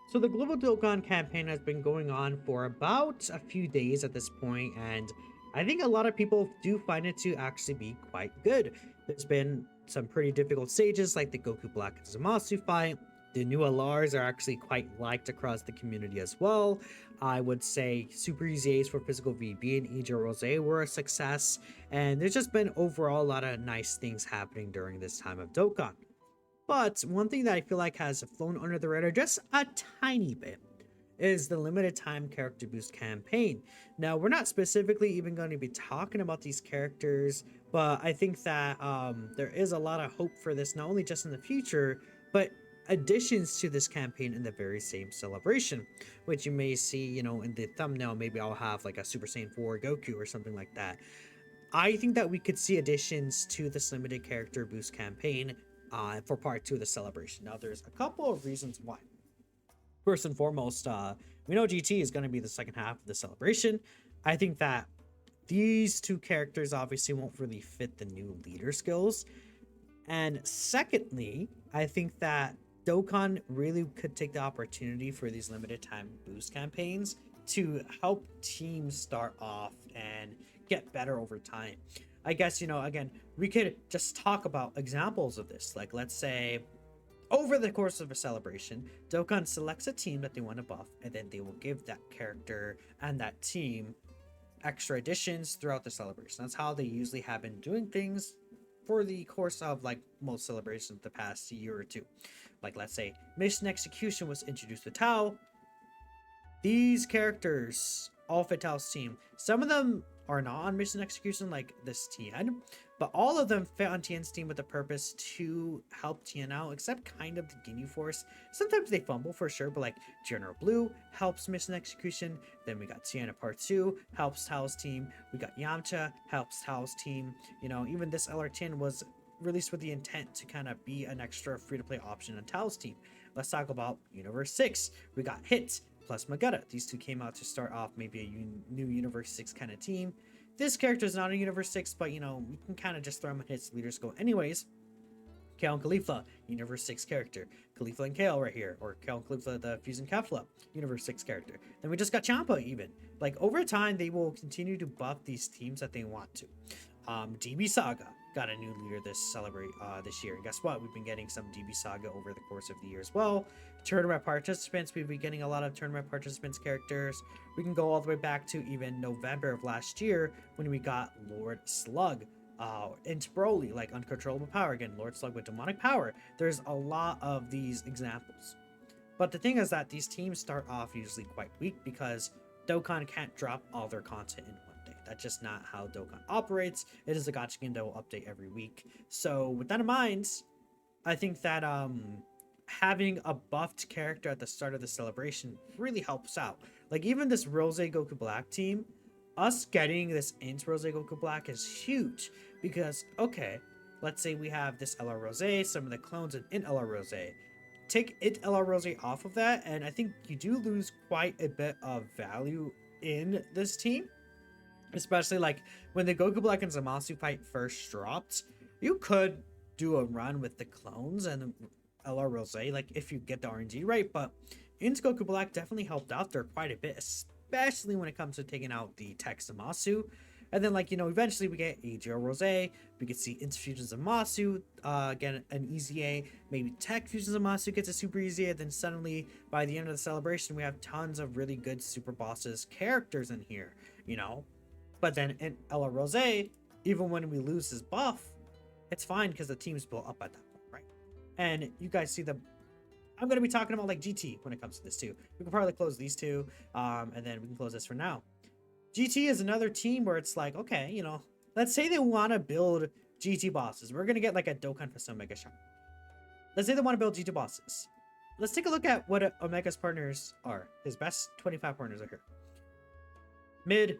So the Global Dokkan campaign has been going on for about a few days at this point, and I think a lot of people do find it to actually be quite good. There's been some pretty difficult stages like the Goku Black and Zamasu fight. The new LRs are actually quite liked across the community as well. I would say Super Easy Ace for Physical VB and EJ Rose were a success, and there's just been overall a lot of nice things happening during this time of Dokkan. But one thing that I feel like has flown under the radar just a tiny bit is the limited time character boost campaign. Now, we're not specifically even going to be talking about these characters, but I think that there is a lot of hope for this, not only just in the future, but additions to this campaign in the very same celebration, which you may see, in the thumbnail. Maybe I'll have like a Super Saiyan 4 Goku or something like that. I think that we could see additions to this limited character boost campaign for part two of the celebration. Now, there's a couple of reasons why. First and foremost, we know GT is going to be the second half of the celebration. I think that these two characters obviously won't really fit the new leader skills. And secondly, I think that Dokkan really could take the opportunity for these limited time boost campaigns to help teams start off and get better over time. I guess, again, we could just talk about examples of this. Like, let's say over the course of a celebration, Dokkan selects a team that they want to buff, and then they will give that character and that team extra additions throughout the celebration. That's how they usually have been doing things for the course of like most celebrations the past year or two. Like, let's say Mission Execution was introduced to Tao. These characters all fit Tao's team. Some of them are not on Mission Execution, like this Tien, but all of them fit on Tien's team with the purpose to help Tien out, except kind of the Ginyu Force. Sometimes they fumble for sure, but like General Blue helps Mission Execution. Then we got Tien at part 2, helps Tao's team. We got Yamcha, helps Tao's team. Even this LR10 was released with the intent to kind of be an extra free-to-play option on Tao's team. Let's talk about Universe 6. We got Hit plus Magetta. These two came out to start off maybe a new Universe 6 kind of team. This character is not a Universe 6, but you can kind of just throw him in his leaders go anyways. Kale and Khalifa, Universe 6 character. Khalifa and Kale right here, or Kale and Khalifa, the Fusion Kefla, Universe 6 character. Then we just got Champa even. Like, over time, they will continue to buff these teams that they want to. DB Saga got a new leader this year. And guess what? We've been getting some DB Saga over the course of the year as well. Tournament participants, we've been getting a lot of tournament participants characters. We can go all the way back to even November of last year when we got Lord Slug. Into Broly, like uncontrollable power. Again, Lord Slug with demonic power. There's a lot of these examples. But the thing is that these teams start off usually quite weak because Dokkan can't drop all their content in one day. That's just not how Dokkan operates. It is a Gachagan that will update every week. So with that in mind, I think that having a buffed character at the start of the celebration really helps out. Like, even this Rose Goku Black team, us getting this into Rose Goku Black is huge because, okay, let's say we have this LR Rose, some of the clones in LR Rose. Take it LR Rose off of that, and I think you do lose quite a bit of value in this team. Especially like when the Goku Black and Zamasu fight first dropped, you could do a run with the clones and LR Rose, like if you get the RNG right, but Ins Goku Black definitely helped out there quite a bit, especially when it comes to taking out the Tech Zamasu. And then, like, eventually we get AGL Rose. We could see Infusion Zamasu get an easy A. Maybe Tech Fusion Zamasu gets a super easy A. Then suddenly, by the end of the celebration, we have tons of really good super bosses characters in here, But then in Ella Rose, even when we lose his buff, it's fine because the team's built up at that point, right? And you guys see I'm going to be talking about like GT when it comes to this too. We can probably close these two, and then we can close this for now. GT is another team where it's like, okay, let's say they want to build GT bosses. We're going to get like a Dokkan Fest Omega shop. Let's say they want to build GT bosses. Let's take a look at what Omega's partners are. His best 25 partners are here. Mid,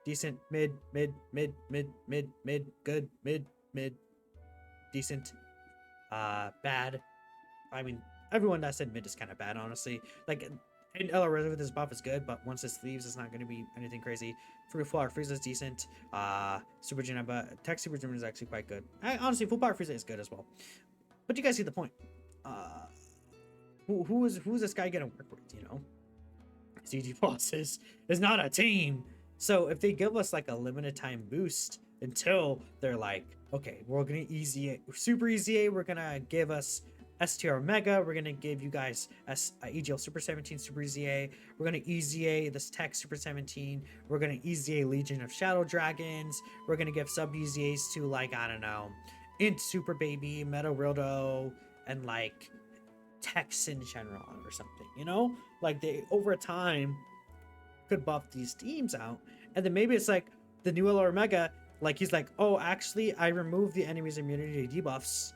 decent, mid, good, mid, decent, bad. I mean, everyone that said mid is kind of bad, honestly. Like, and El Reza with his buff is good, but once this leaves, it's not going to be anything crazy. Full Power Frieza is decent. Super Geneva, Tech Super Geneva is actually quite good. Honestly, Full Power Frieza is good as well. But you guys see the point. who's this guy gonna work with? You know, CG bosses is not a team. So if they give us like a limited time boost until they're like, okay, we're gonna super easy A, we're gonna give us STR Mega, we're gonna give you guys EGL Super 17 Super Easy A, we're gonna Easy A this Tech Super 17, we're gonna Easy A Legion of Shadow Dragons, we're gonna give sub Easy A's to like, I don't know, Int Super Baby, Metal Rildo, and like Texan Shenron or something, you know? Like they over time could buff these teams out, and then maybe it's like the new LR Mega, like he's like, oh, actually, I removed the enemy's immunity debuffs.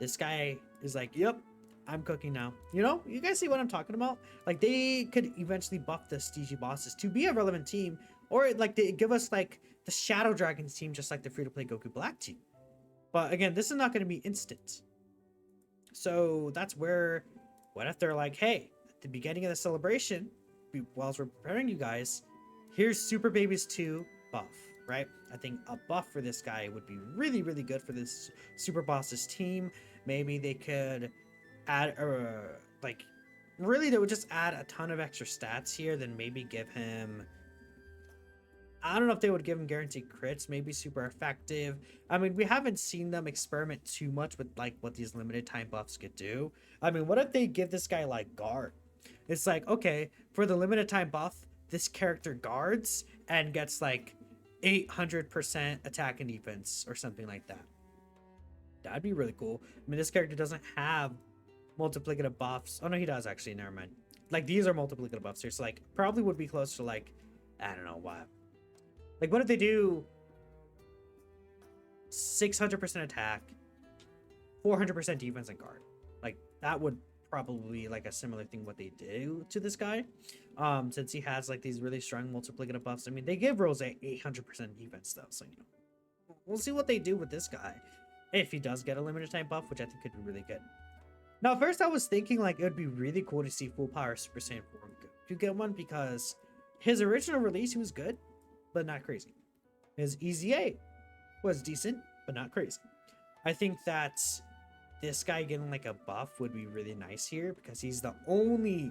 This guy is like, yep, I'm cooking now. You know, you guys see what I'm talking about? Like they could eventually buff the DG bosses to be a relevant team, or like they give us like the Shadow Dragons team, just like the free-to-play Goku Black team. But again, this is not going to be instant. So that's where, what if they're like, hey, at the beginning of the celebration, whilst we're preparing you guys, here's Super Babies 2 buff, right? I think a buff for this guy would be really, really good for this Super Bosses team. Maybe they could add, like, really they would just add a ton of extra stats here, then maybe give him, I don't know if they would give him guaranteed crits, maybe super effective. I mean, we haven't seen them experiment too much with like what these limited time buffs could do. I mean, what if they give this guy like guard? It's like, okay, for the limited time buff, this character guards and gets like 800% attack and defense or something like that. That'd be really cool. I mean, this character doesn't have multiplicative buffs. Oh no, he does actually, never mind. Like these are multiplicative buffs here, so like probably would be close to like, I don't know what. Like, what if they do 600% attack, 400% defense and guard? Like, that would probably be like a similar thing what they do to this guy. Since he has like these really strong multiplicative buffs. I mean, they give Rose 800% defense though, so you know. We'll see what they do with this guy. If he does get a limited time buff, which I think could be really good. Now, first I was thinking like it would be really cool to see full power Super Saiyan 4 to get one, because his original release, he was good, but not crazy. His Easy A was decent, but not crazy. I think that this guy getting like a buff would be really nice here, because he's the only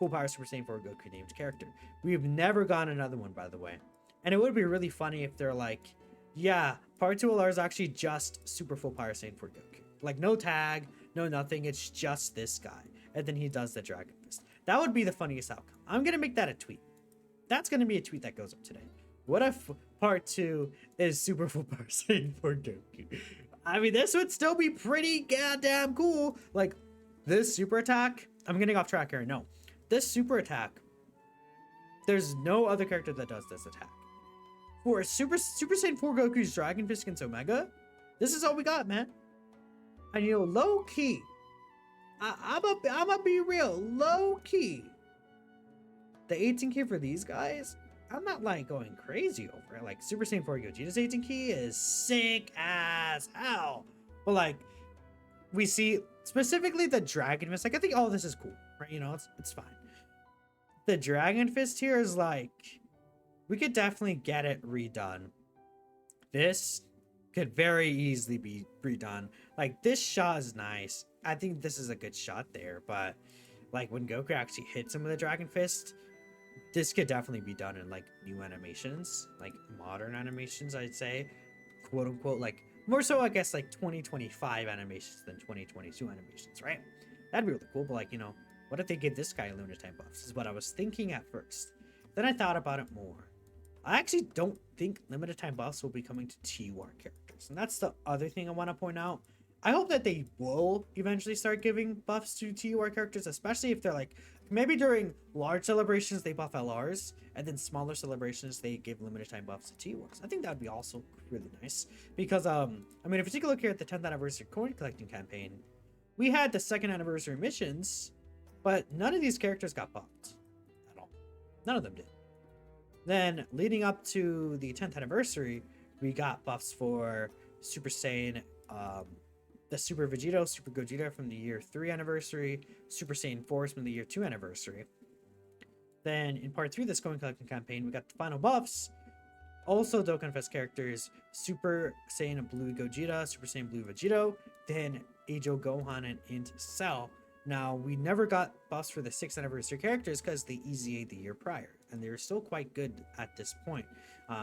full power Super Saiyan 4 Goku named character. We've never gotten another one, by the way. And it would be really funny if they're like, yeah, Part 2 LR is actually just super full power Saiyan 4 Goku. Like no tag, no nothing, it's just this guy. And then he does the Dragon Fist. That would be the funniest outcome. I'm gonna make that a tweet. That's going to be a tweet that goes up today. What if Part 2 is super full power Saiyan 4 Goku? I mean, this would still be pretty goddamn cool. Like, this super attack, I'm getting off track here. No, this super attack, there's no other character that does this attack. For Super Saiyan 4 Goku's Dragon Fist against Omega, this is all we got, man. And you know, low key, I'm gonna be real, low key. The 18k for these guys, I'm not like going crazy over it. Like Super Saiyan 4 Gogeta's 18k is sick as hell. But like, we see specifically the Dragon Fist. Like, I think all this is cool, right? You know, it's fine. The Dragon Fist here is like, we could definitely get it redone. This could very easily be redone. Like, this shot is nice. I think this is a good shot there, but like when Goku actually hits him with a Dragon Fist, this could definitely be done in like new animations, like modern animations, I'd say, quote unquote, like more so I guess like 2025 animations than 2022 animations, right? That'd be really cool. But like, you know, what if they give this guy limited time buffs? Is what I was thinking at first. Then I thought about it more. I actually don't think limited time buffs will be coming to TUR characters, and that's the other thing I want to point out. I hope that they will eventually start giving buffs to TUR characters, especially if they're like, maybe during large celebrations they buff LRs, and then smaller celebrations they give limited time buffs to TURs. I think that would be also really nice, because I mean, if you take a look here at the 10th anniversary coin collecting campaign, we had the 2nd anniversary missions, but none of these characters got buffed at all. None of them did. Then leading up to the 10th anniversary, we got buffs for Super Saiyan, the Super Vegito, Super Gogeta from the year 3 anniversary, Super Saiyan 4s from the year 2 anniversary. Then in part 3 of this coin collecting campaign, we got the final buffs. Also Dokkan Fest characters, Super Saiyan Blue Gogeta, Super Saiyan Blue Vegito, then Eijo Gohan and Int Cell. Now, we never got buffs for the 6th anniversary characters because they EZA the year prior, and they were still quite good at this point.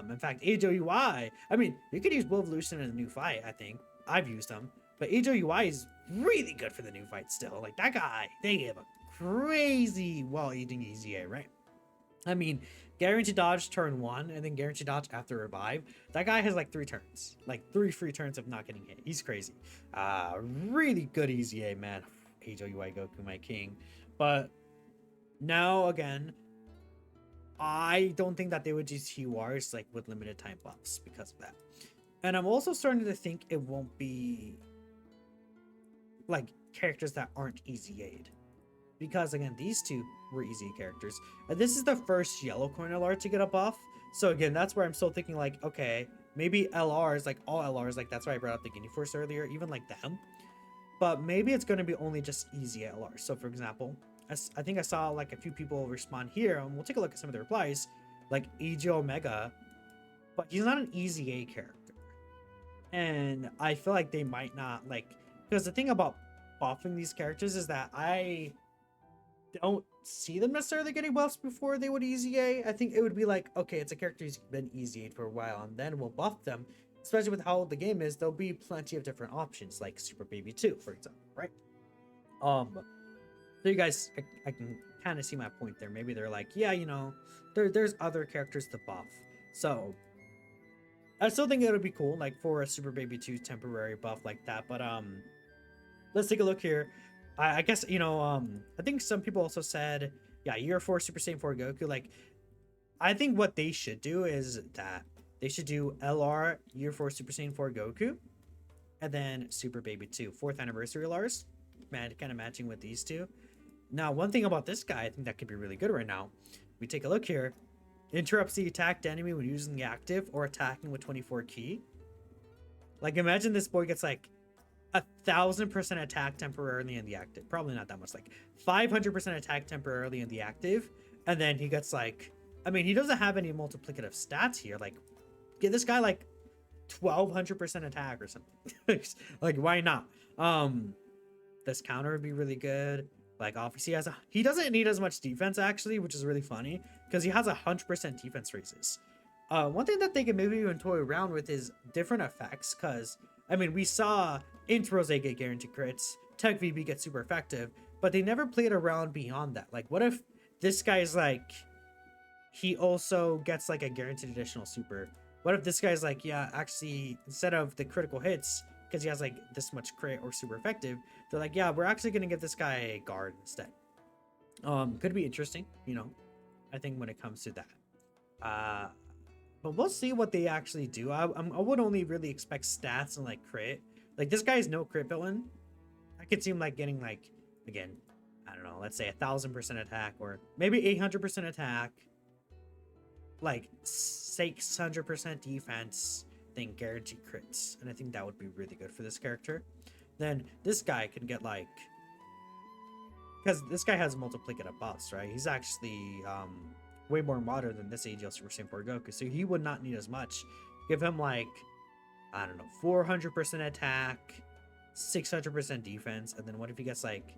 In fact, AOUI, I mean, you could use Will Evolution in a new fight, I think. I've used them, but AOUI is really good for the new fight still. Like, that guy, they gave a crazy while-eating EZA, right? I mean, guaranteed dodge turn 1, and then guaranteed dodge after revive. That guy has like 3 turns. Like 3 free turns of not getting hit. He's crazy. Really good EZA, man. HOUI Goku, my king. But now, again, I don't think that they would use TURs like with limited time buffs because of that. And I'm also starting to think it won't be like characters that aren't EZA'd. Because again, these two were easy characters. And this is the first yellow coin LR to get a buff. So again, that's where I'm still thinking like, okay, maybe LRs, like all LRs, like that's why I brought up the Guinea Force earlier, even like them. But maybe it's going to be only just easy LRs. So for example, I think I saw like a few people respond here, and we'll take a look at some of the replies, like AJ Omega, but he's not an EZA character. And I feel like they might not like, because the thing about buffing these characters is that I don't see them necessarily getting buffs before they would EZA. I think it would be like, okay, it's a character who's been EZA'd for a while, and then we'll buff them. Especially with how old the game is, there'll be plenty of different options, like Super Baby 2, for example, right? So you guys, I can kind of see my point there. Maybe they're like, yeah, you know, there's other characters to buff. So I still think it would be cool, like for a Super Baby 2 temporary buff like that. But let's take a look here. I guess, you know, I think some people also said, yeah, Year 4 Super Saiyan 4 Goku. Like, I think what they should do is that they should do LR Year 4 Super Saiyan 4 Goku, and then Super Baby 2 4th anniversary LRs, man, kind of matching with these two. Now, one thing about this guy, I think that could be really good right now. We take a look here. Interrupts the attacked enemy when using the active or attacking with 24 ki. Like, imagine this boy gets like 1,000% attack temporarily in the active. Probably not that much, like 500% attack temporarily in the active, and then he gets like, I mean, he doesn't have any multiplicative stats here. Like, get this guy like 1,200% attack or something. Like, why not? This counter would be really good. Like, obviously he doesn't need as much defense actually, which is really funny because he has 100% defense raises. One thing that they can maybe even toy around with is different effects, because I mean, we saw intros they get guaranteed crits, Tech VB gets super effective, but they never played around beyond that. Like, what if this guy's like, he also gets like a guaranteed additional super? What if this guy's like, yeah, actually, instead of the critical hits, because he has like this much crit or super effective, they're like, yeah, we're actually gonna give this guy a guard instead. Could be interesting, you know, I think when it comes to that. But we'll see what they actually do. I would only really expect stats and like crit. Like, this guy's no crit villain. I could see him like getting like, again, I don't know, let's say 1,000% attack, or maybe 800% attack, like 600% defense, then guaranteed crits. And I think that would be really good for this character. Then this guy can get like, because this guy has multiplicative buffs, right? He's actually way more modern than this AGL Super Saiyan 4 Goku, so he would not need as much. Give him like, I don't know, 400% attack, 600% defense, and then what if he gets like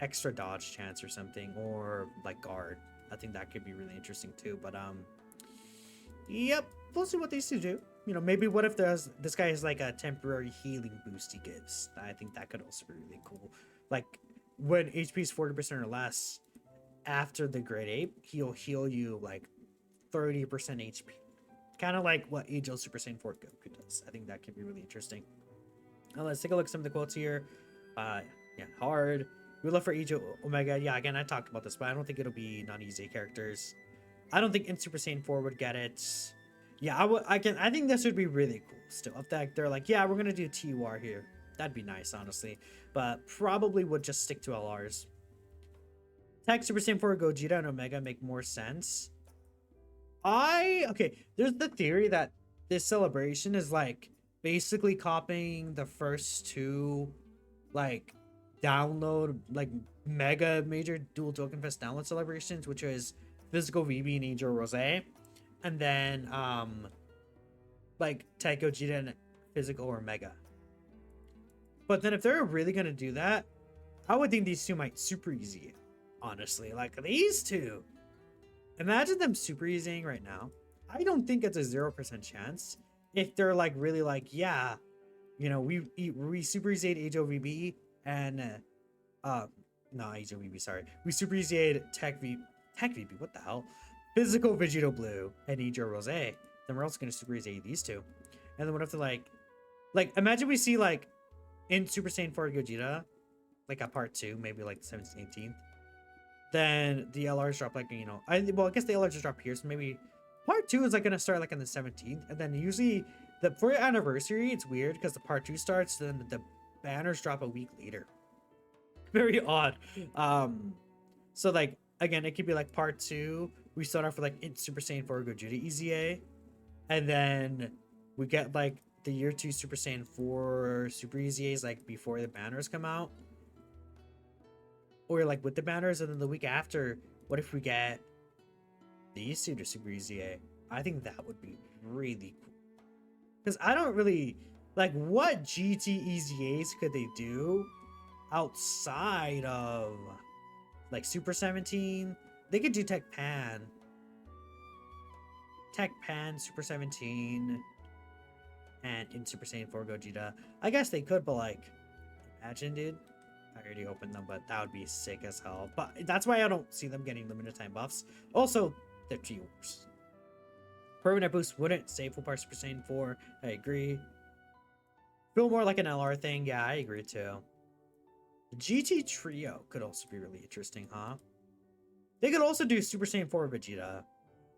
extra dodge chance or something, or like guard? I think that could be really interesting too. But yep, we'll see what these two do. You know, maybe what if this guy has like a temporary healing boost he gives? I think that could also be really cool. Like, when HP is 40% or less, after the Great Ape, he'll heal you like 30% HP. Kind of like what AGL Super Saiyan 4 Goku does. I think that could be really interesting. Let's take a look at some of the quotes here. Yeah, hard. We love for AGL Omega. Yeah, again, I talked about this, but I don't think it'll be non-easy characters. I don't think in Super Saiyan 4 would get it. Yeah, I think this would be really cool still. If they're like, yeah, we're gonna do TUR here. That'd be nice, honestly. But probably would just stick to LRs. Tech Super Saiyan 4 Gogeta and Omega make more sense. Okay, there's the theory that this celebration is like basically copying the first two like download, like mega major dual token fest download celebrations, which is Physical VB and Angel Rose, and then like Tech Gogeta and Physical or Mega. But then if they're really gonna do that, I would think these two might super easy it, honestly. Like these two. Imagine them super easying right now. I don't think it's a 0% chance. If they're like really like, yeah, you know, we super easied HOVB and no HOVB, sorry. We super easied Tech VB, what the hell? Physical Vegito Blue and Nijo Rose. Then we're also gonna super easy these two. And then what if they're like imagine we see like in Super Saiyan 4 Gogeta, like a part 2, maybe like the 17th, 18th. Then the LRs drop like, you know, I guess the LRs just drop here, so maybe part 2 is like gonna start like on the 17th, and then usually for your anniversary, it's weird because the part 2 starts, then the banners drop a week later. Very odd. So like again, it could be like part 2. We start off with like in Super Saiyan 4 Gogeta EZA, and then we get like the year 2 Super Saiyan 4 Super EZAs like before the banners come out. Or like with the banners, and then the week after, what if we get these two to Super EZA? I think that would be really cool. Because I don't really like what GT EZAs could they do outside of like Super 17. They could do Tech Pan, Super 17, and in Super Saiyan 4 Gogeta. I guess they could, but like, imagine, dude. I already opened them, but that would be sick as hell. But that's why I don't see them getting limited time buffs. Also, they're G-Wars. Permanent boost wouldn't save full part Super Saiyan 4. I agree. Feel more like an LR thing. Yeah, I agree too. The GT Trio could also be really interesting, huh? They could also do Super Saiyan 4 Vegeta.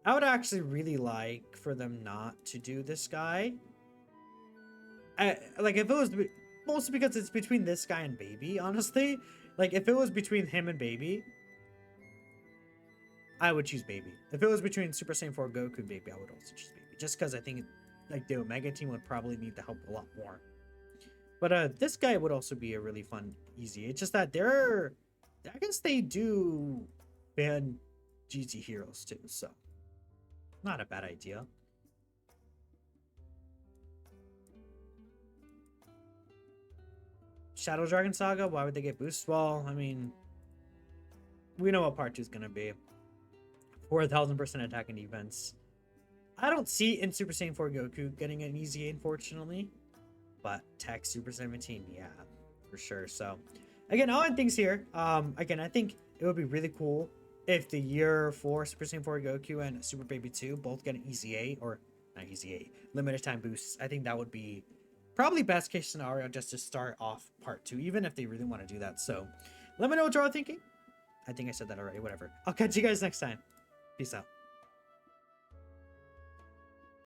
I would actually really like for them not to do this guy. Like if it was mostly because it's between this guy and Baby, honestly. Like if it was between him and Baby, I would choose Baby. If it was between Super Saiyan 4 Goku and Baby, I would also choose Baby. Just because I think like the Omega team would probably need to help a lot more. But this guy would also be a really fun easy. It's just that I guess they do ban GT heroes too, so not a bad idea. Shadow Dragon Saga, why would they get boosts? Well, I mean, we know what part 2 is gonna be. 4,000% attack and defense. I don't see in Super Saiyan 4 Goku getting an easy, unfortunately. But Tech Super 17, yeah, for sure. So, again, I'll end things here. Again, I think it would be really cool if the year 4 Super Saiyan 4 Goku and Super Baby 2 both get an EZA, or not EZA, limited time boosts. I think that would be probably best case scenario just to start off part 2, even if they really want to do that. So, let me know what you're all thinking. I think I said that already, whatever. I'll catch you guys next time. Peace out.